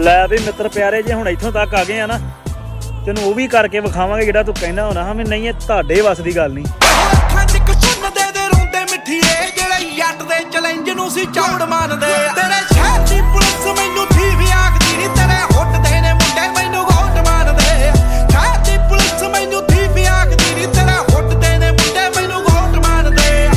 ਲੈ ਵੀ ਮਿੱਤਰ ਪਿਆਰੇ ਜੇ ਹੁਣ ਇੱਥੋਂ ਤੱਕ ਆ ਗਏ ਆ ਨਾ ਤੈਨੂੰ ਉਹ ਵੀ ਕਰਕੇ ਵਿਖਾਵਾਂਗੇ ਜਿਹੜਾ ਤੂੰ ਕਹਿੰਦਾ ਹੋਣਾ ਹਾਂ ਵੀ ਨਹੀਂ ਇਹ ਤੁਹਾਡੇ ਵੱਸ ਦੀ ਗੱਲ ਨਹੀਂ। ਜਿਹੜੇ ਜੱਟ ਦੇ ਚੈਲੰਜ ਨੂੰ ਸੀ ਚੌੜ ਮੰਨਦੇ ਤੇਰੇ ਸ਼ਹਿਰ ਦੀ ਪੁਲਿਸ ਮੈਨੂੰ ਥੀ ਵੀ ਆਖਦੀ ਨਹੀਂ ਤੇਰੇ ਹੁੱਟਦੇ ਨੇ ਮੁੰਡੇ ਮੈਨੂੰ ਗੋਟ ਮਾਰਦੇ ਸ਼ਹਿਰ ਦੀ ਪੁਲਿਸ ਮੈਨੂੰ ਥੀ ਵੀ ਆਖਦੀ ਨਹੀਂ ਤੇਰੇ ਹੁੱਟਦੇ ਨੇ ਮੁੰਡੇ ਮੈਨੂੰ ਗੋਟ ਮਾਰਦੇ।